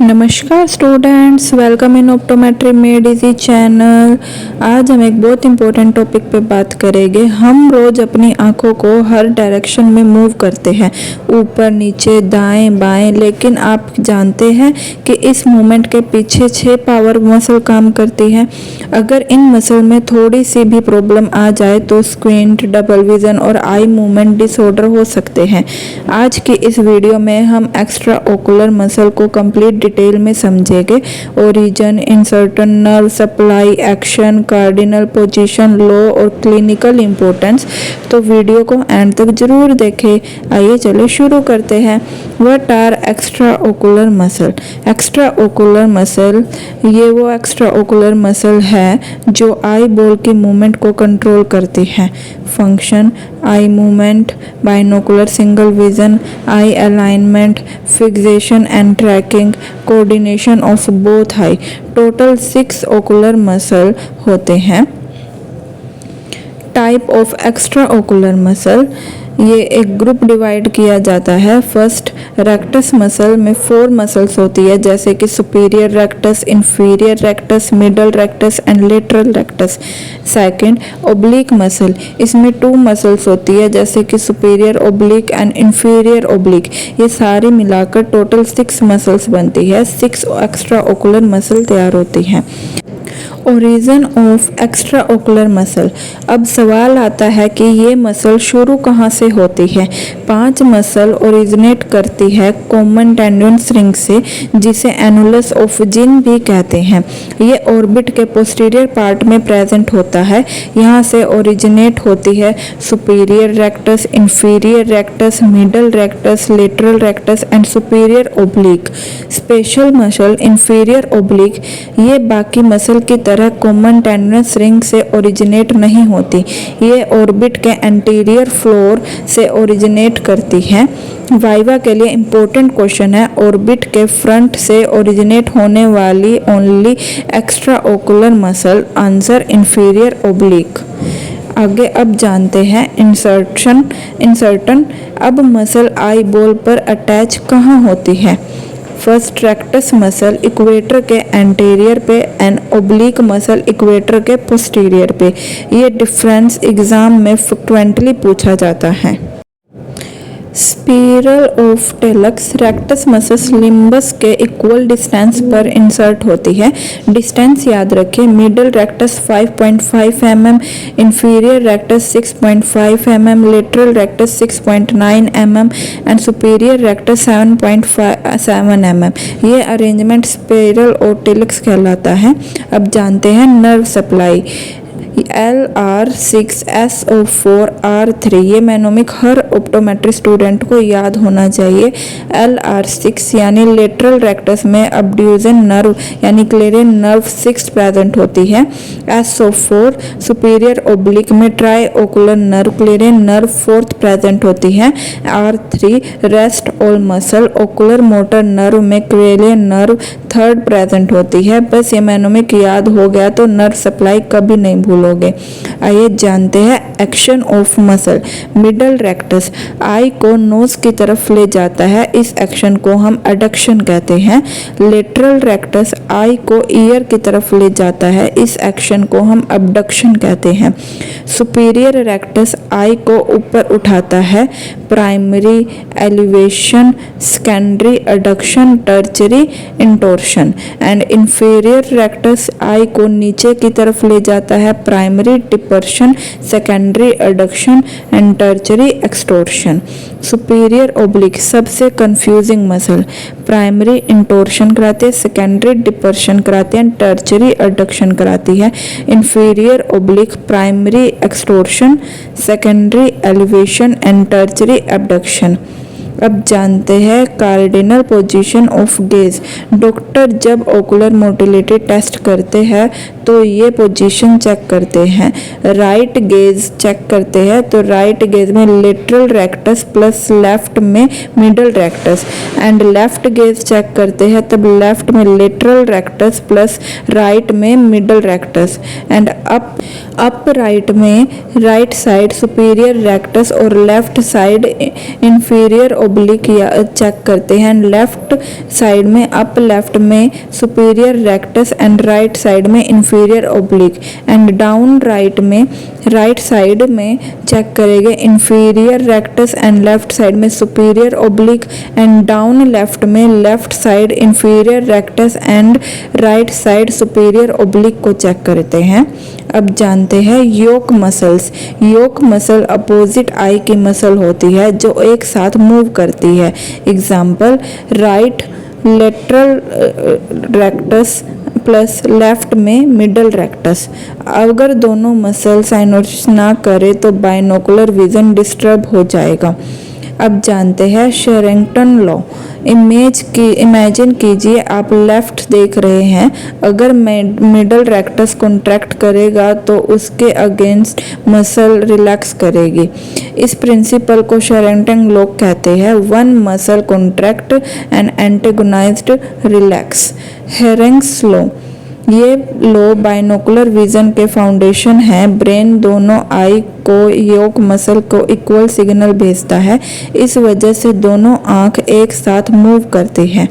नमस्कार students, welcome in optometry made easy channel. आज हम एक बहुत इंपॉर्टेंट टॉपिक पे बात करेंगे। हम रोज़ अपनी आंखों को हर डायरेक्शन में मूव करते हैं, ऊपर नीचे दाएं बाएं, लेकिन आप जानते हैं कि इस मूवमेंट के पीछे 6 पावर मसल काम करती है। अगर इन मसल में थोड़ी सी भी प्रॉब्लम आ जाए तो स्क्विंट, डबल विजन और आई मूवमेंट डिसऑर्डर हो सकते हैं। आज की इस वीडियो में हम एक्स्ट्रा ओकुलर मसल को कंप्लीट डिटेल में समझेंगे। Origin, insertion, nerve supply, action, cardinal position, law और क्लिनिकल इंपॉर्टेंस। तो वीडियो को एंड तक जरूर देखें। आइए चलो शुरू करते हैं। What are extra ocular muscle? Extra ocular muscle ये वो एक्स्ट्रा ओकुलर मसल है जो आई बॉल की मूवमेंट को कंट्रोल करती है। Function: eye movement, binocular single vision, eye alignment, fixation and tracking, coordination of both I. Total 6 ocular muscle होते हैं। Type of extra ocular muscle, ये एक ग्रुप डिवाइड किया जाता है। फर्स्ट, रेक्टस मसल में 4 मसल्स होती है, जैसे कि superior rectus, inferior rectus, middle rectus and lateral rectus. Second, oblique muscle, इसमें 2 मसल्स होती है, जैसे कि superior oblique and inferior oblique. ये सारी मिलाकर टोटल 6 मसल्स बनती है। 6 एक्स्ट्रा ओकुलर मसल तैयार होती हैं। Origin of extra ocular muscle, अब सवाल आता है कि ये मसल शुरू कहाँ से होती है। 5 मसल ओरिजिनेट करती है कॉमन टेंडन रिंग से, जिसे एनुलस ऑफ जिन भी कहते हैं। ये ऑर्बिट के पोस्टीरियर पार्ट में प्रेजेंट होता है। यहाँ से ओरिजिनेट होती है superior rectus, inferior rectus, middle rectus, lateral rectus and superior oblique. Special muscle inferior oblique, ये बाकी मसल की तरह कॉमन टेंडनस रिंग से ओरिजिनेट नहीं होती। ये ऑर्बिट के एंटीरियर फ्लोर से ओरिजिनेट करती है। वाइवा के लिए इम्पोर्टेंट क्वेश्चन है, ऑर्बिट के फ्रंट से ओरिजिनेट होने वाली only extra ocular muscle. Answer inferior oblique. आगे अब जानते हैं इंसर्टन। अब मसल आई बॉल पर अटैच कहाँ होती है? फर्स्ट, रेक्टस मसल इक्वेटर के एंटीरियर पे एंड ओब्लिक मसल इक्वेटर के पोस्टीरियर पे। ये डिफरेंस एग्जाम में फ्रिक्वेंटली पूछा जाता है। Spiral of टेलक्स, rectus muscle limbus के इक्वल डिस्टेंस पर इंसर्ट होती है। डिस्टेंस याद रखें, middle rectus 5.5 mm, inferior rectus 6.5 mm, lateral rectus 6.9 mm and superior rectus 7.7 mm। ये अरेंजमेंट स्पिरल और टेलक्स कहलाता है। अब जानते हैं नर्व सप्लाई। LR6SO4R3, ये मैनोमिक हर ऑप्टोमेट्री स्टूडेंट को याद होना चाहिए। LR6 यानी लेटरल रेक्टस में अब्ड्यूजन नर्व यानी क्लेरियन नर्व 6 प्रेजेंट होती है। SO4 सुपीरियर ओब्लिक में try ocular nerve clarion nerve 4th present होती है। R3 rest all muscle ocular motor nerve में क्लेरियन नर्व 3rd प्रेजेंट होती है। बस ये मैनोमिक याद हो गया तो नर्व सप्लाई कभी नहीं भूलोगे। आइए जानते हैं action of muscle. Medial rectus eye को नोज की तरफ ले जाता है, इस एक्शन को हम एडक्शन कहते हैं। लेटरल रेक्टस आई को ईयर की तरफ ले जाता है, इस एक्शन को हम अबडक्शन कहते हैं। सुपीरियर रेक्टस आई को ऊपर उठाता है, primary elevation, secondary adduction, tertiary intorsion. And inferior rectus eye को नीचे की तरफ ले जाता है, primary depression, secondary adduction and tertiary extorsion. Superior oblique सबसे कंफ्यूजिंग मसल, प्राइमरी इंटोर्शन कराते हैं, सेकेंडरी डिपर्शन कराते हैं, टर्चरी एडक्शन कराती है। Inferior oblique primary extortion, secondary elevation and tertiary abduction. अब जानते हैं cardinal position of gauge. Doctor जब ओकुलर मोटिलिटी टेस्ट करते हैं तो ये पोजीशन चेक करते हैं। राइट गेज चेक करते हैं तो राइट गेज में लेटरल रेक्टस प्लस लेफ्ट में medial rectus, and left gaze check करते हैं तब लेफ्ट में लेटरल रेक्टस प्लस राइट में medial rectus, and up right में राइट साइड सुपीरियर रेक्टस और लेफ्ट साइड इंफीरियर ओब्लिक या चेक करते हैं। लेफ्ट साइड में अप लेफ्ट में superior rectus and right side में inferior oblique, and down right में राइट साइड में चेक करेंगे inferior rectus and left side में superior oblique, and down left में left side inferior rectus and right side superior oblique को check करते हैं। अब जानते हैं yoke muscles. Yoke muscle opposite eye की मसल होती है जो एक साथ मूव करती है। Example right lateral rectus plus left में मिडल रेक्टस। अगर दोनों मसल साइनोसिस ना करे तो बाइनोकुलर विजन डिस्टर्ब हो जाएगा। अब जानते हैं शेरिंगटन लॉ। इमेजिन कीजिए आप लेफ्ट देख रहे हैं, अगर मिडल रेक्टस कॉन्ट्रैक्ट करेगा तो उसके अगेंस्ट मसल रिलैक्स करेगी। इस प्रिंसिपल को शेरिंगटन लॉ कहते हैं। One muscle contract and antagonised relax. Hering's law. ये लो बाइनोकुलर विजन के फाउंडेशन है। ब्रेन दोनों आई को योक मसल को इक्वल सिग्नल भेजता है, इस वजह से दोनों आंख एक साथ मूव करती है।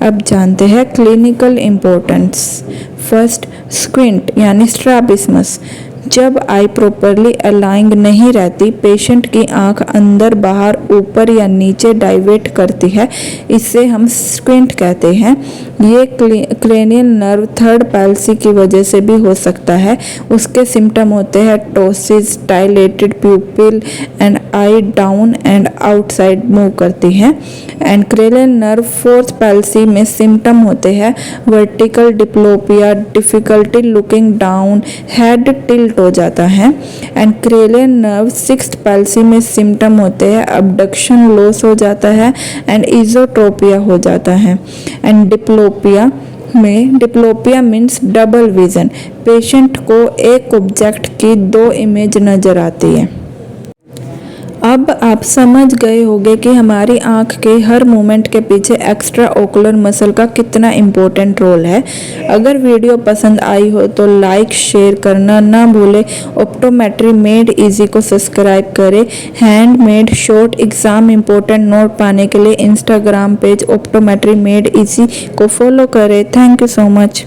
अब जानते हैं क्लिनिकल इम्पोर्टेंस। फर्स्ट, स्क्विंट यानी स्ट्रैबिस्मस। जब आई प्रॉपरली अलाइंग नहीं रहती, पेशेंट की आंख अंदर बाहर ऊपर या नीचे डाइवेट करती है, इससे हम स्क्विंट कहते हैं। ये क्रेनियल नर्व थर्ड पैल्सी की वजह से भी हो सकता है। उसके सिम्टम होते हैं ptosis, dilated प्यूपिल and I down and outside move करती है। And cranial nerve fourth palsy में सिम्टम होते हैं vertical diplopia, difficulty looking down, head tilt हो जाता है। And cranial nerve sixth palsy में सिम्टम होते हैं अबडक्शन लॉस हो जाता है एंड इजोट्रोपिया हो जाता है। And diplopia means double vision. Patient को एक ऑब्जेक्ट की दो इमेज नजर आती है। अब आप समझ गए होंगे कि हमारी आंख के हर मूवमेंट के पीछे एक्स्ट्रा ओकुलर मसल का कितना इम्पोर्टेंट रोल है। अगर वीडियो पसंद आई हो तो लाइक शेयर करना ना भूले। ऑप्टोमेट्री मेड इजी को सब्सक्राइब करें। Handmade short exam important note पाने के लिए Instagram page optometry made easy को फॉलो करें। Thank you so much.